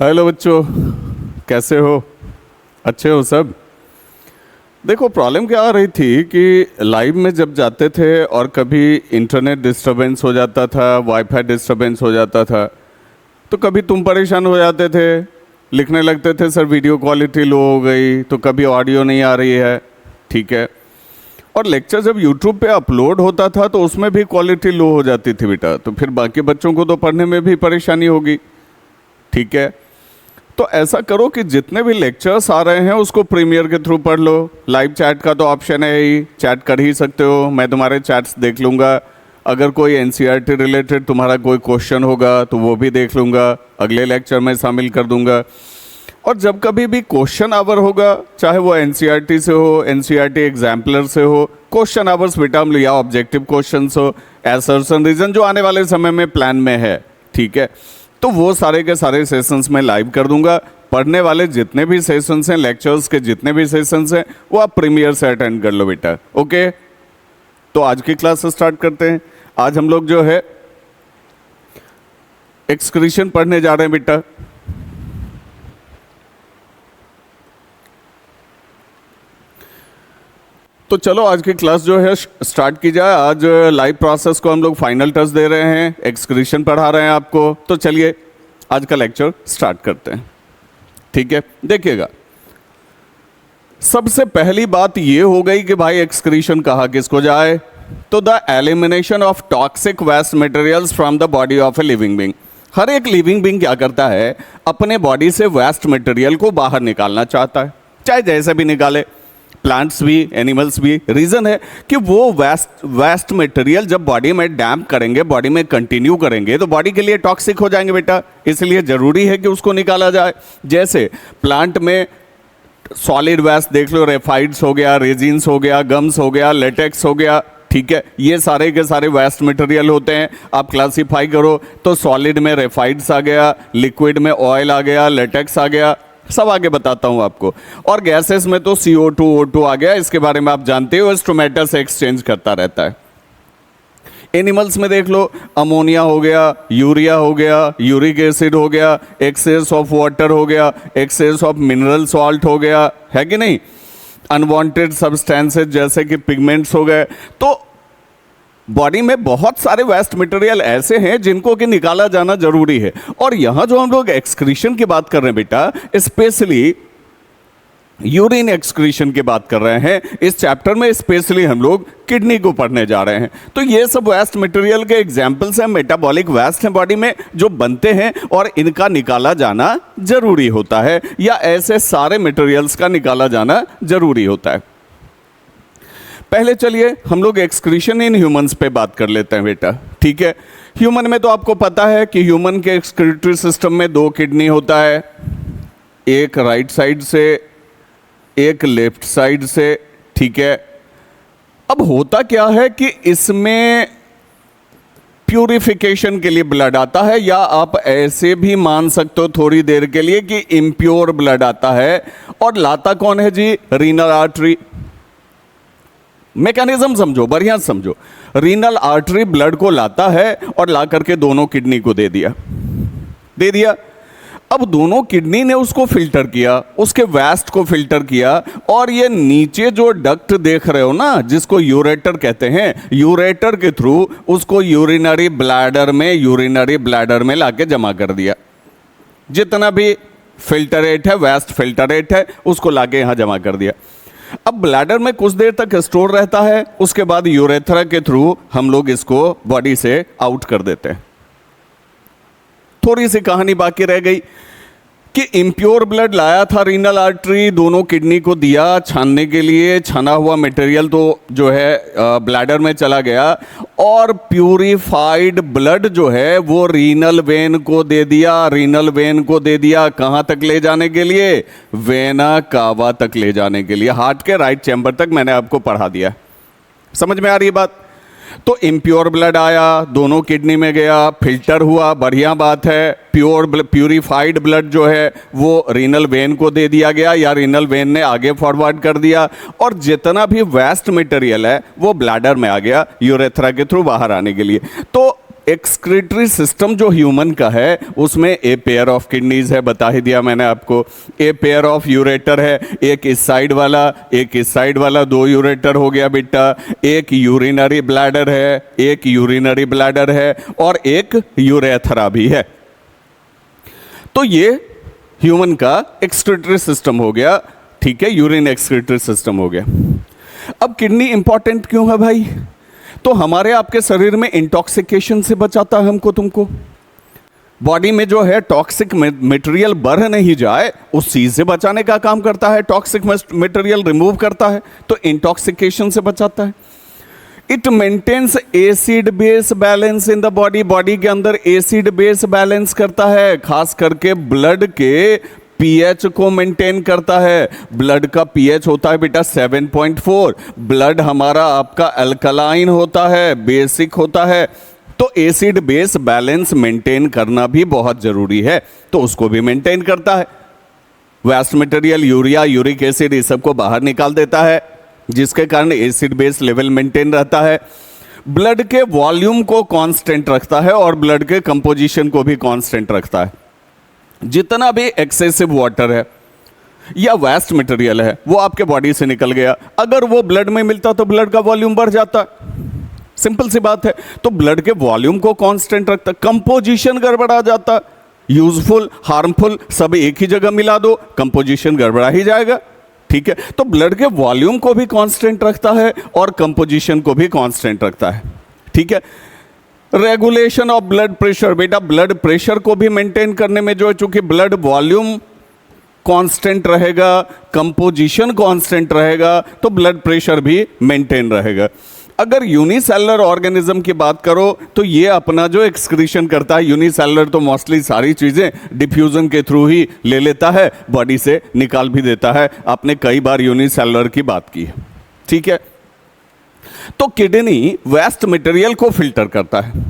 Hello बच्चों, कैसे हो? अच्छे हो सब? देखो, प्रॉब्लम क्या आ रही थी कि लाइव में जब जाते थे और कभी इंटरनेट डिस्टरबेंस हो जाता था, वाईफाई डिस्टरबेंस हो जाता था, तो कभी तुम परेशान हो जाते थे, लिखने लगते थे सर वीडियो क्वालिटी लो हो गई, तो कभी ऑडियो नहीं आ रही है। ठीक है। और लेक्चर जब यूट्यूब पे अपलोड होता था तो उसमें भी क्वालिटी लो हो जाती थी बेटा, तो फिर बाकी बच्चों को तो पढ़ने में भी परेशानी होगी। ठीक है। तो ऐसा करो कि जितने भी लेक्चर्स आ रहे हैं उसको प्रीमियर के थ्रू पढ़ लो। लाइव चैट का तो ऑप्शन है ही, चैट कर ही सकते हो, मैं तुम्हारे चैट्स देख लूँगा। अगर कोई एनसीईआरटी रिलेटेड तुम्हारा कोई क्वेश्चन होगा तो वो भी देख लूँगा, अगले लेक्चर में शामिल कर दूँगा। और जब कभी भी क्वेश्चन आवर होगा, चाहे वो एनसीईआरटी से हो, एनसीईआरटी एग्जाम्पलर से हो, क्वेश्चन आवर्स बेटा हम लिया, ऑब्जेक्टिव क्वेश्चंस हो, असर्शन रीजन जो आने वाले समय में प्लान में है। ठीक है। तो वो सारे के सारे सेशंस में लाइव कर दूंगा। पढ़ने वाले जितने भी सेशंस हैं, लेक्चर्स के जितने भी सेशंस हैं, वो आप प्रीमियर से अटेंड कर लो बेटा। ओके, तो आज की क्लास स्टार्ट करते हैं। आज हम लोग जो है एक्सक्रीशन पढ़ने जा रहे हैं बेटा। तो चलो आज की क्लास जो है स्टार्ट की जाए। आज लाइव प्रोसेस को हम लोग फाइनल टच दे रहे हैं, एक्सक्रीशन पढ़ा रहे हैं आपको। तो चलिए आज का लेक्चर स्टार्ट करते हैं। ठीक है, देखिएगा, सबसे पहली बात ये हो गई कि भाई एक्सक्रीशन कहा किसको जाए, तो the elimination of toxic waste materials from the body of a living being. हर एक लिविंग बीइंग क्या करता है, अपने बॉडी से वेस्ट मटेरियल को बाहर निकालना चाहता है, चाहे जैसे भी निकाले, प्लांट्स भी, एनिमल्स भी। रीजन है कि वो वेस्ट मटेरियल जब बॉडी में डैम्प करेंगे, बॉडी में कंटिन्यू करेंगे, तो बॉडी के लिए टॉक्सिक हो जाएंगे बेटा, इसलिए जरूरी है कि उसको निकाला जाए। जैसे प्लांट में सॉलिड वेस्ट देख लो, रेफाइड्स हो गया, रेजिन्स हो गया, गम्स हो गया, लेटेक्स हो गया। ठीक है, ये सारे के सारे वेस्ट मटेरियल होते हैं। आप क्लासीफाई करो तो सॉलिड में रेफाइड्स आ गया, लिक्विड में ऑयल आ गया, लेटेक्स आ गया, सब आगे बताता हूं आपको। और गैसेस में तो CO2 O2 आ गया, इसके बारे में आप जानते हो, स्ट्रोमेटा से एक्सचेंज करता रहता है। एनिमल्स में देख लो, अमोनिया हो गया, यूरिया हो गया, यूरिक एसिड हो गया, एक्सेस ऑफ वाटर हो गया, एक्सेस ऑफ मिनरल सॉल्ट हो गया, है कि नहीं, अनवांटेड सब्सटेंसेस जैसे कि पिगमेंट्स हो गए। तो बॉडी में बहुत सारे वेस्ट मटेरियल ऐसे हैं जिनको कि निकाला जाना जरूरी है। और यहां जो हम लोग एक्सक्रीशन की बात कर रहे हैं बेटा, स्पेशली यूरिन एक्सक्रीशन की बात कर रहे हैं। इस चैप्टर में स्पेशली हम लोग किडनी को पढ़ने जा रहे हैं। तो ये सब वेस्ट मटेरियल के एग्जाम्पल्स हैं, मेटाबॉलिक वेस्ट हैं बॉडी में जो बनते हैं और इनका निकाला जाना जरूरी होता है, या ऐसे सारे मटेरियल्स का निकाला जाना जरूरी होता है। पहले चलिए हम लोग एक्सक्रीशन इन ह्यूमंस पे बात कर लेते हैं बेटा। ठीक है, ह्यूमन में तो आपको पता है कि ह्यूमन के एक्सक्रीटरी सिस्टम में 2 किडनी होता है, एक राइट साइड से, एक लेफ्ट साइड से। ठीक है, अब होता क्या है कि इसमें प्यूरिफिकेशन के लिए ब्लड आता है, या आप ऐसे भी मान सकते हो थोड़ी देर के लिए कि इम्प्योर ब्लड आता है। और लाता कौन है जी? Renal artery. मैकेनिज्म समझो, बढ़िया समझो। रीनल आर्टरी ब्लड को लाता है और ला करके दोनों किडनी को दे दिया। अब दोनों किडनी ने उसको फिल्टर किया, उसके वेस्ट को फिल्टर किया, और ये नीचे जो डक्ट देख रहे हो ना, जिसको यूरेटर कहते हैं, यूरेटर के थ्रू उसको यूरिनरी ब्लैडर में लाके जमा कर दिया। जितना भी फिल्टरेट है, वेस्ट फिल्टरेट है, उसको लाके यहां जमा कर दिया। अब ब्लैडर में कुछ देर तक स्टोर रहता है, उसके बाद यूरेथ्रा के थ्रू हम लोग इसको बॉडी से आउट कर देते हैं। थोड़ी सी कहानी बाकी रह गई कि इम्प्योर ब्लड लाया था रीनल आर्टरी, दोनों किडनी को दिया छानने के लिए, छाना हुआ मटेरियल तो जो है ब्लैडर में चला गया, और प्यूरिफाइड ब्लड जो है वो रीनल वेन को दे दिया। कहाँ तक ले जाने के लिए? वेना कावा तक ले जाने के लिए, हार्ट के राइट चैम्बर तक मैंने आपको पढ़ा दिया। समझ में आ रही है बात? तो इम्प्योर ब्लड आया, दोनों किडनी में गया, फिल्टर हुआ, बढ़िया बात है। प्यूरिफाइड ब्लड जो है वो रीनल वेन को दे दिया गया, या रीनल वेन ने आगे फॉरवर्ड कर दिया, और जितना भी वेस्ट मटेरियल है वो ब्लैडर में आ गया यूरेथ्रा के थ्रू बाहर आने के लिए। तो एक्सक्रीटरी सिस्टम जो ह्यूमन का है उसमें ए पेयर ऑफ किडनीज है, बता ही दिया मैंने आपको। ए पेयर ऑफ यूरेटर है, एक इस साइड वाला एक इस साइड वाला, दो यूरेटर हो गया बेटा। एक यूरिनरी ब्लैडर है, एक यूरिनरी ब्लैडर है और एक यूरेथरा भी है। तो ये ह्यूमन का एक्सक्रीटरी सिस्टम हो गया, ठीक है, यूरिन एक्सक्रीटरी सिस्टम हो गया। अब किडनी इंपॉर्टेंट क्यों है भाई? तो हमारे आपके शरीर में इंटॉक्सिकेशन से बचाता है हमको तुमको। बॉडी में जो है टॉक्सिक मटेरियल बढ़ नहीं जाए उस चीज से बचाने का काम करता है, टॉक्सिक मटेरियल रिमूव करता है, तो इंटॉक्सिकेशन से बचाता है। It maintains acid base balance in the body, body के अंदर एसिड बेस बैलेंस करता है, खास करके ब्लड के पीएच को मेंटेन करता है। ब्लड का पीएच होता है बेटा 7.4। ब्लड हमारा आपका अल्कलाइन होता है, बेसिक होता है, तो एसिड बेस बैलेंस मेंटेन करना भी बहुत जरूरी है, तो उसको भी मेंटेन करता है। Waste material urea, uric acid, इस सबको बाहर निकाल देता है, जिसके कारण एसिड बेस लेवल मेंटेन रहता है। ब्लड के वॉल्यूम को कांस्टेंट रखता है और ब्लड के कंपोजिशन को भी कांस्टेंट रखता है। जितना भी एक्सेसिव वाटर है या वेस्ट मटेरियल है वो आपके बॉडी से निकल गया, अगर वो ब्लड में मिलता तो ब्लड का वॉल्यूम बढ़ जाता। सिंपल सी बात है। तो ब्लड के वॉल्यूम को कांस्टेंट रखता, कंपोजिशन गड़बड़ा जाता। यूजफुल हार्मफुल सब एक ही जगह मिला दो, कंपोजिशन गड़बड़ा ही जाएगा, ठीक है। तो ब्लड के वॉल्यूम को भी कांस्टेंट रखता है और कंपोजिशन को भी कांस्टेंट रखता है, ठीक है। रेगुलेशन ऑफ ब्लड प्रेशर, बेटा ब्लड प्रेशर को भी मेंटेन करने में जो है, चूंकि ब्लड वॉल्यूम कांस्टेंट रहेगा, कंपोजिशन कांस्टेंट रहेगा, तो ब्लड प्रेशर भी मेंटेन रहेगा। अगर यूनिसेलुलर ऑर्गेनिज्म की बात करो तो ये अपना जो एक्सक्रीशन करता है, यूनिसेलुलर तो मोस्टली सारी चीजें डिफ्यूजन के थ्रू ही ले लेता है, बॉडी से निकाल भी देता है। आपने कई बार यूनिसेलुलर की बात की है, ठीक है। तो किडनी वेस्ट मटेरियल को फिल्टर करता है,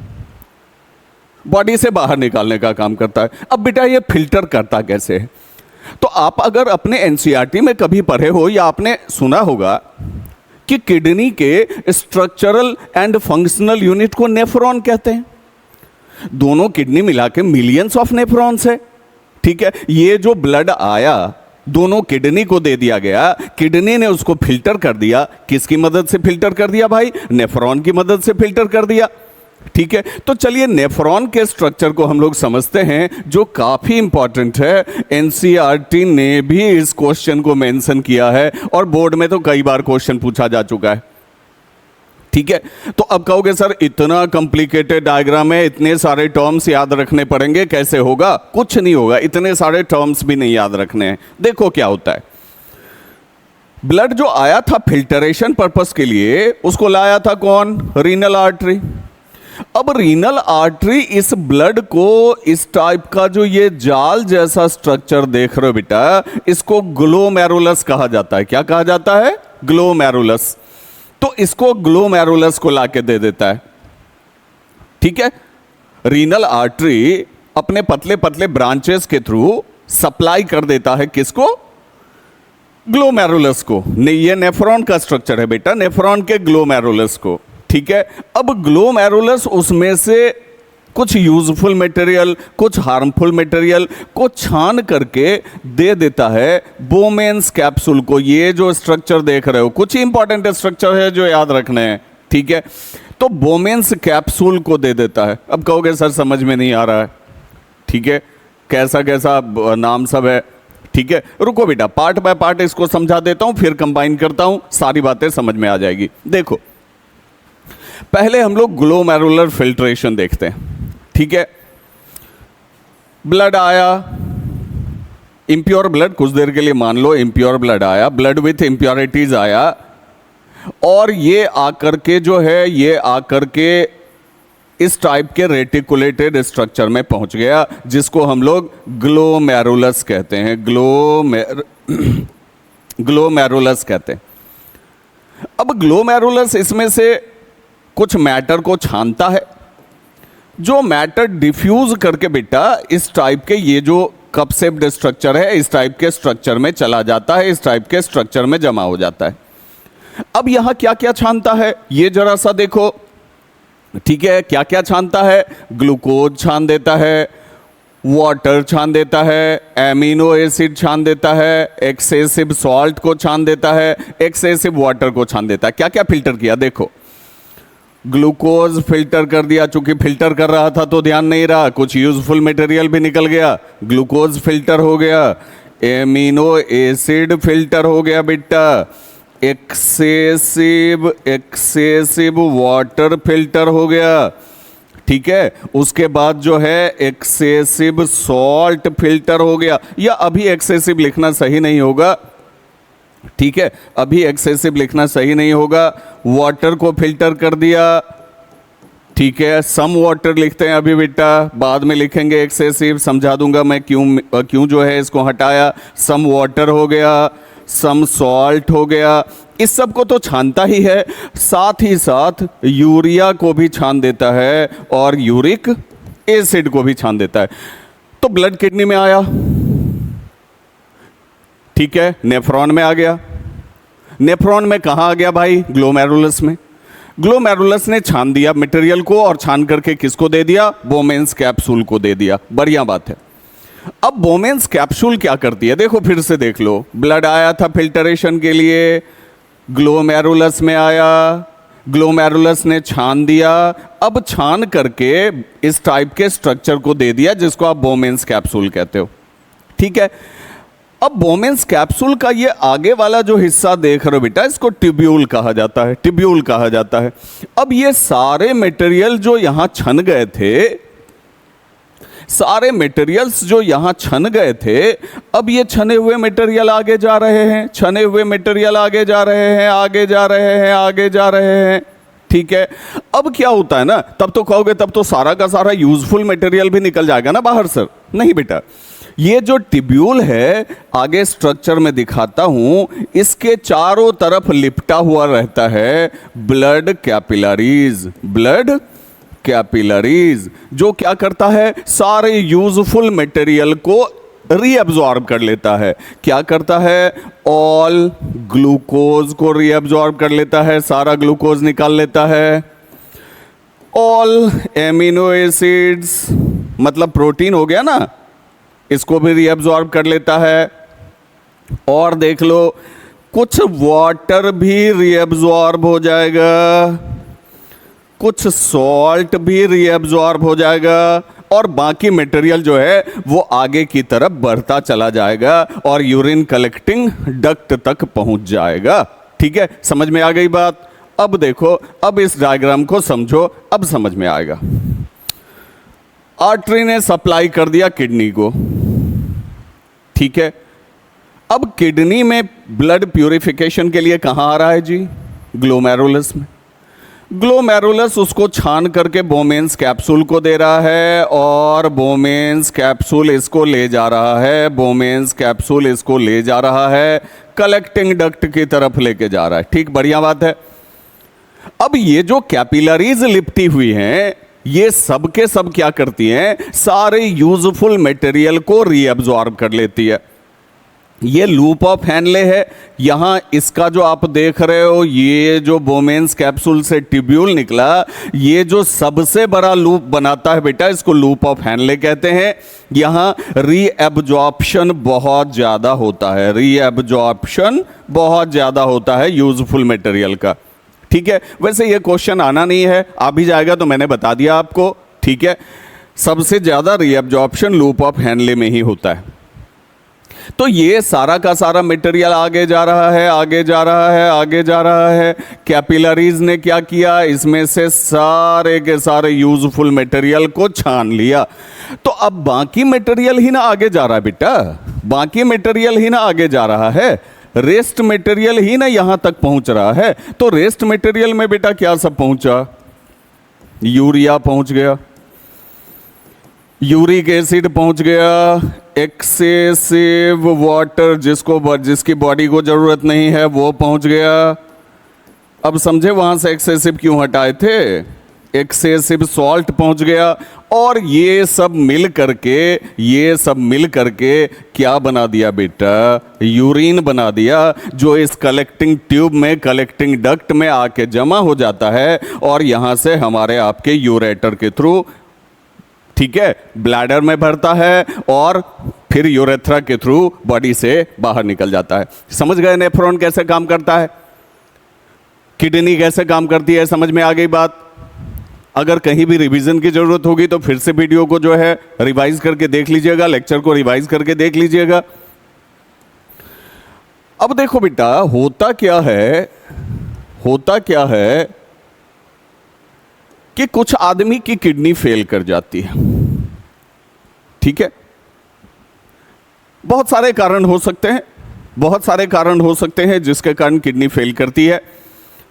बॉडी से बाहर निकालने का काम करता है। अब बेटा ये फिल्टर करता कैसे है? तो आप अगर अपने एनसीईआरटी में कभी पढ़े हो या आपने सुना होगा कि किडनी के स्ट्रक्चरल एंड फंक्शनल यूनिट को नेफ्रॉन कहते हैं। दोनों किडनी मिला के मिलियंस ऑफ नेफ्रॉन्स है, ठीक है। ये जो ब्लड आया दोनों किडनी को दे दिया गया, किडनी ने उसको फिल्टर कर दिया। किसकी मदद से फिल्टर कर दिया भाई? नेफ्रॉन की मदद से फिल्टर कर दिया, ठीक है। तो चलिए नेफ्रॉन के स्ट्रक्चर को हम लोग समझते हैं, जो काफी इंपॉर्टेंट है। एनसीईआरटी ने भी इस क्वेश्चन को मेंशन किया है और बोर्ड में तो कई बार क्वेश्चन पूछा जा चुका है, ठीक है। तो अब कहोगे सर इतना कॉम्प्लिकेटेड डायग्राम है, इतने सारे टर्म्स याद रखने पड़ेंगे, कैसे होगा? कुछ नहीं होगा, इतने सारे टर्म्स भी नहीं याद रखने हैं। देखो क्या होता है, ब्लड जो आया था फिल्टरेशन पर्पस के लिए, उसको लाया था कौन? Renal artery. अब रीनल आर्टरी इस ब्लड को, इस टाइप का जो ये जाल जैसा स्ट्रक्चर देख रहे हो बेटा, इसको ग्लोमेरुलस कहा जाता है। क्या कहा जाता है? ग्लोमेरुलस। तो इसको ग्लोमेरुलस को लाके दे देता है, ठीक है। रीनल आर्टरी अपने पतले पतले ब्रांचेस के थ्रू सप्लाई कर देता है किसको? ग्लोमेरुलस को। ये नेफ्रॉन का स्ट्रक्चर है बेटा, नेफ्रॉन के ग्लोमेरुलस को, ठीक है। अब ग्लोमेरुलस उसमें से कुछ यूजफुल मटेरियल, कुछ हार्मफुल मटेरियल को छान करके दे देता है बोमेन्स कैप्सूल को। ये जो स्ट्रक्चर देख रहे हो, कुछ इंपॉर्टेंट स्ट्रक्चर है जो याद रखने हैं, ठीक है। तो बोमेन्स कैप्सूल को दे देता है। अब कहोगे सर समझ में नहीं आ रहा है, ठीक है, कैसा कैसा नाम सब है, ठीक है। रुको बेटा, पार्ट बाय पार्ट इसको समझा देता हूं, फिर कंबाइन करता हूं, सारी बातें समझ में आ जाएगी। देखो पहले हम लोग ग्लोमेरुलर फिल्ट्रेशन देखते हैं, ठीक है। ब्लड आया, इंप्योर ब्लड, कुछ देर के लिए मान लो इंप्योर ब्लड आया, ब्लड विथ इंप्योरिटीज आया, और ये आकर के जो है, ये आकर के इस टाइप के रेटिकुलेटेड स्ट्रक्चर में पहुंच गया, जिसको हम लोग ग्लोमेरुलस कहते हैं। ग्लोमेरुलस कहते हैं। अब ग्लोमेरुलस इसमें से कुछ मैटर को छानता है, जो मैटर डिफ्यूज करके बेटा इस टाइप के, ये जो कप शेप्ड स्ट्रक्चर है, इस टाइप के स्ट्रक्चर में चला जाता है, इस टाइप के स्ट्रक्चर में जमा हो जाता है। अब यहां क्या क्या छानता है ये जरा सा देखो। ठीक है, क्या क्या छानता है? ग्लूकोज छान देता है, वाटर छान देता है, एमिनो एसिड छान देता है, एक्सेसिव सॉल्ट को छान देता है, एक्सेसिव वाटर को छान देता है। क्या क्या फिल्टर किया देखो, ग्लूकोज फिल्टर कर दिया, चूंकि फिल्टर कर रहा था तो ध्यान नहीं रहा, कुछ यूजफुल मटेरियल भी निकल गया, ग्लूकोज फिल्टर हो गया, एमिनो एसिड फिल्टर हो गया बेटा, एक्सेसिव वाटर फिल्टर हो गया, ठीक है, उसके बाद जो है एक्सेसिव सॉल्ट फिल्टर हो गया। या अभी एक्सेसिव लिखना सही नहीं होगा, ठीक है, अभी एक्सेसिव लिखना सही नहीं होगा, वाटर को फिल्टर कर दिया, ठीक है, सम वाटर लिखते हैं अभी बेटा, बाद में लिखेंगे एक्सेसिव, समझा दूंगा मैं क्यों जो है इसको हटाया। सम वाटर हो गया, सम सॉल्ट हो गया, इस सब को तो छानता ही है, साथ ही साथ यूरिया को भी छान देता है और यूरिक एसिड को भी छान देता है। तो ब्लड किडनी में आया, ठीक है, नेफ्रॉन में आ गया। नेफ्रॉन में कहाँ आ गया भाई? ग्लोमेरुलस में। ग्लोमेरुलस ने छान दिया मटेरियल को और छान करके किसको दे दिया? बोमेन्स कैप्सूल को दे दिया। बढ़िया बात है। अब बोमेन्स कैप्सूल क्या करती है देखो, फिर से देख लो। ब्लड आया था फिल्टरेशन के लिए, ग्लोमेरुलस में आया, ग्लोमेरुलस ने छान दिया, अब छान करके इस टाइप के स्ट्रक्चर को दे दिया जिसको आप बोमेन्स कैप्सूल कहते हो, ठीक है। अब बोमेन्स कैप्सूल का ये आगे वाला जो हिस्सा देख रहे हो बेटा, इसको ट्यूब्यूल कहा जाता है, ट्यूब्यूल कहा जाता है। अब ये सारे मटेरियल जो यहां छन गए थे, सारे मटेरियल्स जो यहां छन गए थे, अब ये छने हुए मटेरियल आगे जा रहे हैं, छने हुए मटेरियल आगे जा रहे हैं, आगे जा रहे हैं, आगे जा रहे हैं, ठीक है। अब क्या होता है ना, तब तो कहोगे तब तो सारा का सारा यूजफुल मटेरियल भी निकल जाएगा ना बाहर सर। नहीं बेटा, ये जो ट्यूब्यूल है, आगे स्ट्रक्चर में दिखाता हूं, इसके चारों तरफ लिपटा हुआ रहता है ब्लड कैपिलरीज। ब्लड कैपिलरीज जो क्या करता है, सारे यूजफुल मटेरियल को रीअब्जॉर्ब कर लेता है। क्या करता है? ऑल ग्लूकोज को रीअब्जॉर्ब कर लेता है, सारा ग्लूकोज निकाल लेता है। ऑल एमिनो एसिड्स मतलब प्रोटीन हो गया ना, इसको भी रीअब्जॉर्ब कर लेता है। और देख लो, कुछ वाटर भी रीअब्जॉर्ब हो जाएगा, कुछ सॉल्ट भी रीअब्जॉर्ब हो जाएगा, और बाकी मटेरियल जो है वो आगे की तरफ बढ़ता चला जाएगा और यूरिन कलेक्टिंग डक्ट तक पहुंच जाएगा। ठीक है, समझ में आ गई बात? अब देखो, अब इस डायग्राम को समझो, अब समझ में आएगा। आर्टरी ने सप्लाई कर दिया किडनी को, ठीक है। अब किडनी में ब्लड प्यूरिफिकेशन के लिए कहां आ रहा है जी? ग्लोमेरुलस में। ग्लोमेरुलस उसको छान करके बोमेन्स कैप्सूल को दे रहा है, और बोमेन्स कैप्सूल इसको ले जा रहा है, बोमेन्स कैप्सूल इसको ले जा रहा है, कलेक्टिंग डक्ट की तरफ लेके जा रहा है। ठीक, बढ़िया बात है। अब ये जो कैपिलरीज लिपटी हुई हैं, ये सब के सब क्या करती हैं? सारे यूजफुल मटेरियल को रीअब्जॉर्ब कर लेती है। ये लूप ऑफ हैनले है। यहां इसका जो आप देख रहे हो, ये जो बोमेन्स कैप्सूल से ट्यूब्यूल निकला, ये जो सबसे बड़ा लूप बनाता है बेटा, इसको लूप ऑफ हैनले कहते हैं। यहां रीअब्जॉर्प्शन बहुत ज्यादा होता है, रीअब्जॉर्प्शन बहुत ज्यादा होता है यूजफुल मटेरियल का। ठीक है, वैसे ये क्वेश्चन आना नहीं है, आ भी जाएगा तो मैंने बता दिया आपको। ठीक है, सबसे ज्यादा रीअब्जॉर्प्शन लूप ऑफ हैनले में ही होता है। तो ये सारा का सारा मटेरियल आगे जा रहा है, आगे जा रहा है, आगे जा रहा है। कैपिलरीज ने क्या किया? इसमें से सारे के सारे यूजफुल मटेरियल को छान लिया। तो अब बाकी मटेरियल ही ना आगे जा रहा है बेटा, बाकी मटेरियल ही ना आगे जा रहा है, रेस्ट मटेरियल ही ना यहां तक पहुंच रहा है। तो रेस्ट मटेरियल में बेटा क्या सब पहुंचा? यूरिया पहुंच गया, यूरिक एसिड पहुंच गया, एक्सेसिव वाटर जिसकी बॉडी को जरूरत नहीं है वो पहुंच गया। अब समझे वहां से एक्सेसिव क्यों हटाए थे? एक्सेसिव सॉल्ट पहुंच गया, और ये सब मिल करके क्या बना दिया बेटा, यूरिन बना दिया, जो इस कलेक्टिंग ट्यूब में, कलेक्टिंग डक्ट में आके जमा हो जाता है और यहां से हमारे आपके यूरेटर के थ्रू, ठीक है, ब्लैडर में भरता है और फिर यूरेथ्रा के थ्रू बॉडी से बाहर निकल जाता है। समझ गए नेफ्रॉन कैसे काम करता है, किडनी कैसे काम करती है, समझ में आ गई बात। अगर कहीं भी रिवीजन की जरूरत होगी तो फिर से वीडियो को जो है रिवाइज करके देख लीजिएगा, लेक्चर को रिवाइज करके देख लीजिएगा। अब देखो बेटा, होता क्या है कि कुछ आदमी की किडनी फेल कर जाती है, ठीक है। बहुत सारे कारण हो सकते हैं जिसके कारण किडनी फेल करती है।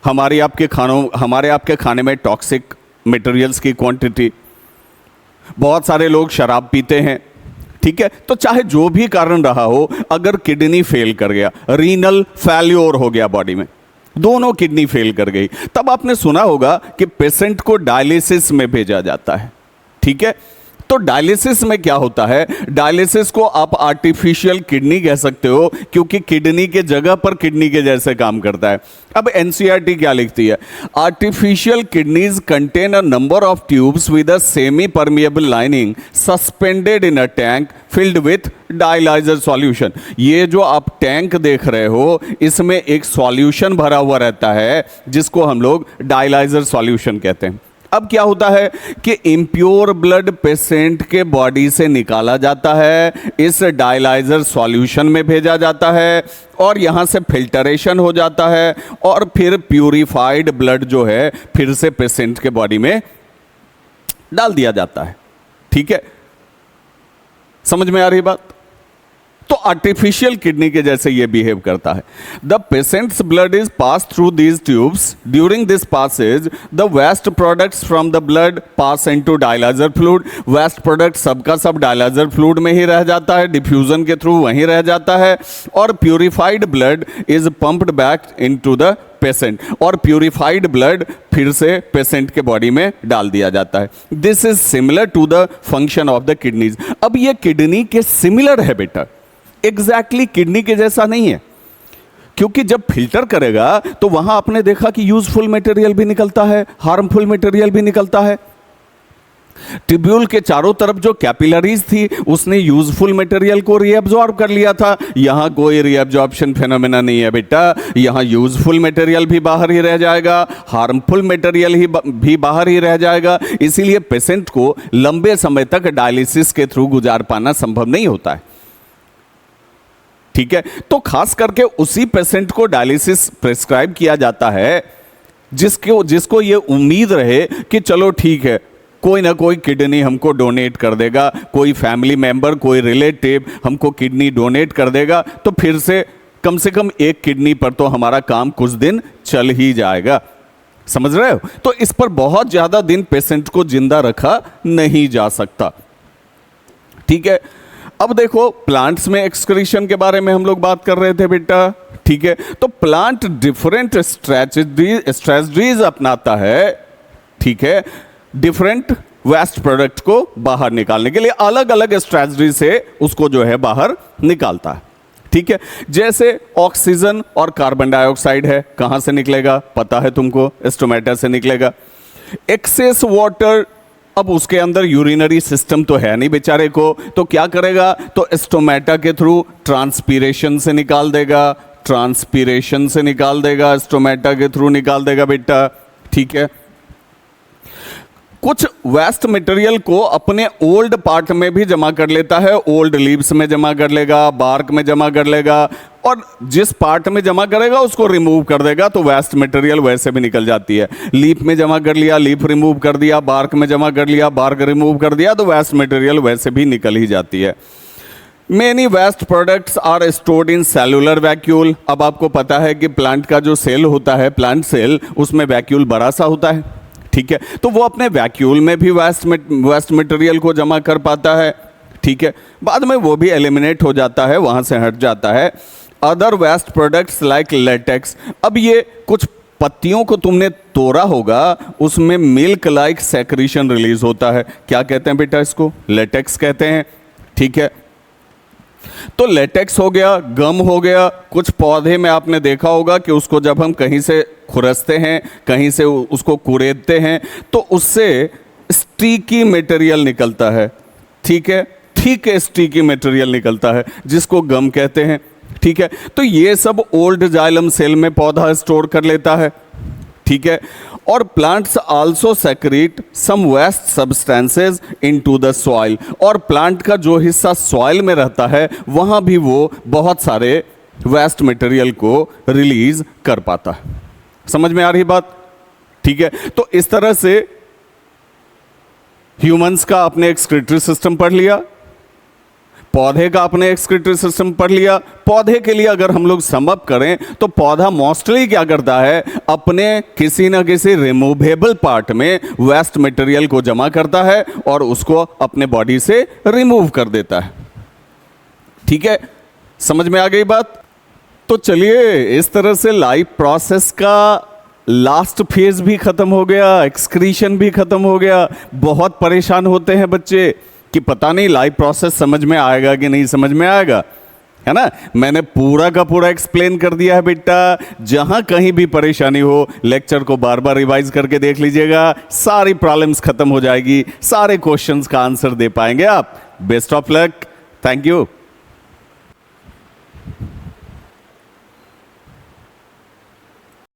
हमारे आपके खाने में टॉक्सिक मटेरियल्स की क्वांटिटी, बहुत सारे लोग शराब पीते हैं, ठीक है। तो चाहे जो भी कारण रहा हो, अगर किडनी फेल कर गया, रीनल फेल्योर हो गया बॉडी में, दोनों किडनी फेल कर गई, तब आपने सुना होगा कि पेशेंट को डायलिसिस में भेजा जाता है, ठीक है। तो डायलिसिस में क्या होता है, डायलिसिस को आप आर्टिफिशियल किडनी कह सकते हो, क्योंकि किडनी के जगह पर किडनी के जैसे काम करता है। अब एनसीईआरटी क्या लिखती है, artificial kidneys contain a number of tubes with a semi permeable lining suspended in a tank filled with dialyser solution. ये जो आप टैंक देख रहे हो, इसमें एक सॉल्यूशन भरा हुआ रहता है जिसको हम लोग डायलाइजर सॉल्यूशन कहते हैं। अब क्या होता है कि इम्प्योर ब्लड पेशेंट के बॉडी से निकाला जाता है, इस डायलाइजर सॉल्यूशन में भेजा जाता है और यहां से फिल्टरेशन हो जाता है और फिर प्यूरिफाइड ब्लड जो है फिर से पेशेंट के बॉडी में डाल दिया जाता है, ठीक है। समझ में आ रही बात। तो आर्टिफिशियल किडनी के जैसे ये बिहेव करता है। The patient's blood is pass through these tubes, during this passage the waste products from the blood pass into dialyser fluid. Waste product सबका सब डायलाइजर फ्लूइड में ही रह जाता है, डिफ्यूजन के थ्रू वहीं रह जाता है और purified blood is pumped back into the patient, और प्यूरिफाइड ब्लड फिर से पेशेंट के बॉडी में डाल दिया जाता है। This is similar to the function of the kidneys. अब ये किडनी के सिमिलर है बेटा, एग्जैक्टली किडनी के जैसा नहीं है, क्योंकि जब फिल्टर करेगा तो वहां आपने देखा कि यूजफुल मटेरियल भी निकलता है, हार्मफुल मटेरियल भी निकलता है। ट्यूब्यूल के चारों तरफ जो कैपिलरीज थी उसने यूजफुल मटेरियल को रीअब्जॉर्ब कर लिया था। यहां कोई रीअब्जॉर्प्शन फेनोमेना नहीं है बेटा, यहां यूजफुल मटेरियल भी बाहर ही रह जाएगा, हार्मफुल मटेरियल भी बाहर ही रह जाएगा। इसीलिए पेशेंट को लंबे समय तक डायलिसिस के थ्रू गुजार पाना संभव नहीं होता है, ठीक है। तो खास करके उसी पेशेंट को डायलिसिस प्रिस्क्राइब किया जाता है जिसको ये उम्मीद रहे कि चलो ठीक है, कोई ना कोई किडनी हमको डोनेट कर देगा, कोई फैमिली मेंबर, कोई रिलेटिव हमको किडनी डोनेट कर देगा, तो फिर से कम एक किडनी पर तो हमारा काम कुछ दिन चल ही जाएगा। समझ रहे हो। तो इस पर बहुत ज्यादा दिन पेशेंट को जिंदा रखा नहीं जा सकता, ठीक है। अब देखो, प्लांट्स में एक्सक्रीशन के बारे में हम लोग बात कर रहे थे बेटा, ठीक है। तो प्लांट डिफरेंट स्ट्रेटजीज अपनाता है, ठीक है, डिफरेंट वेस्ट प्रोडक्ट को बाहर निकालने के लिए अलग अलग स्ट्रेटजी से उसको जो है बाहर निकालता है, ठीक है। जैसे ऑक्सीजन और कार्बन डाइऑक्साइड है, कहां से निकलेगा पता है तुमको, स्टोमेटा से निकलेगा। एक्सेस वाटर, अब उसके अंदर यूरिनरी सिस्टम तो है नहीं बेचारे को, तो क्या करेगा, तो स्टोमेटा के थ्रू ट्रांसपीरेशन से निकाल देगा, स्टोमेटा के थ्रू निकाल देगा बेटा, ठीक है। कुछ वेस्ट मटेरियल को अपने ओल्ड पार्ट में भी जमा कर लेता है, ओल्ड लीव्स में जमा कर लेगा, बार्क में जमा कर लेगा, और जिस पार्ट में जमा करेगा उसको रिमूव कर देगा, तो वेस्ट मटेरियल वैसे भी निकल जाती है। लीफ में जमा कर लिया, लीफ रिमूव कर दिया, बार्क में जमा कर लिया, बार्क रिमूव कर दिया, तो वेस्ट मटेरियल वैसे भी निकल ही जाती है। Many waste products are stored in cellular vacuole. अब आपको पता है कि प्लांट का जो सेल होता है, प्लांट सेल, उसमें वैक्यूल बड़ा सा होता है, ठीक है। तो वो अपने वैक्यूल में भी वेस्ट मटेरियल को जमा कर पाता है, ठीक है। बाद में वो भी एलिमिनेट हो जाता है, वहां से हट जाता है। Other waste products like latex, अब ये कुछ पत्तियों को तुमने तोड़ा होगा, उसमें मिल्क लाइक सेक्रीशन रिलीज होता है। क्या कहते हैं बेटा इसको? लेटेक्स कहते हैं। ठीक है, तो लेटेक्स हो गया, गम हो गया। कुछ पौधे में आपने देखा होगा कि उसको जब हम कहीं से खुरसते हैं, कहीं से उसको कुरेदते हैं, तो उससे स्टिकी मटेरियल निकलता है। ठीक है, ठीक है, स्टिकी मटेरियल निकलता है जिसको गम कहते हैं। ठीक है, तो ये सब ओल्ड जाइलम सेल में पौधा स्टोर कर लेता है। ठीक है, और plants also secrete some waste substances into the soil, और प्लांट का जो हिस्सा सॉइल में रहता है वहां भी वो बहुत सारे वेस्ट मटेरियल को रिलीज कर पाता है। समझ में आ रही बात? ठीक है, तो इस तरह से ह्यूमंस का आपने एक्सक्रीटरी सिस्टम पढ़ लिया, पौधे का आपने एक्सक्रीटरी सिस्टम पढ़ लिया। पौधे के लिए अगर हम लोग सम अप करें तो पौधा मोस्टली क्या करता है, अपने किसी ना किसी रिमूवेबल पार्ट में वेस्ट मटेरियल को जमा करता है और उसको अपने बॉडी से रिमूव कर देता है। ठीक है, समझ में आ गई बात? तो चलिए, इस तरह से लाइफ प्रोसेस का लास्ट फेज भी खत्म हो गया, एक्सक्रीशन भी खत्म हो गया। बहुत परेशान होते हैं बच्चे कि पता नहीं लाइफ प्रोसेस समझ में आएगा कि नहीं समझ में आएगा, है ना। मैंने पूरा का पूरा एक्सप्लेन कर दिया है बेटा। जहां कहीं भी परेशानी हो, लेक्चर को बार बार रिवाइज करके देख लीजिएगा, सारी प्रॉब्लम्स खत्म हो जाएगी, सारे क्वेश्चंस का आंसर दे पाएंगे आप। Best of luck, thank you.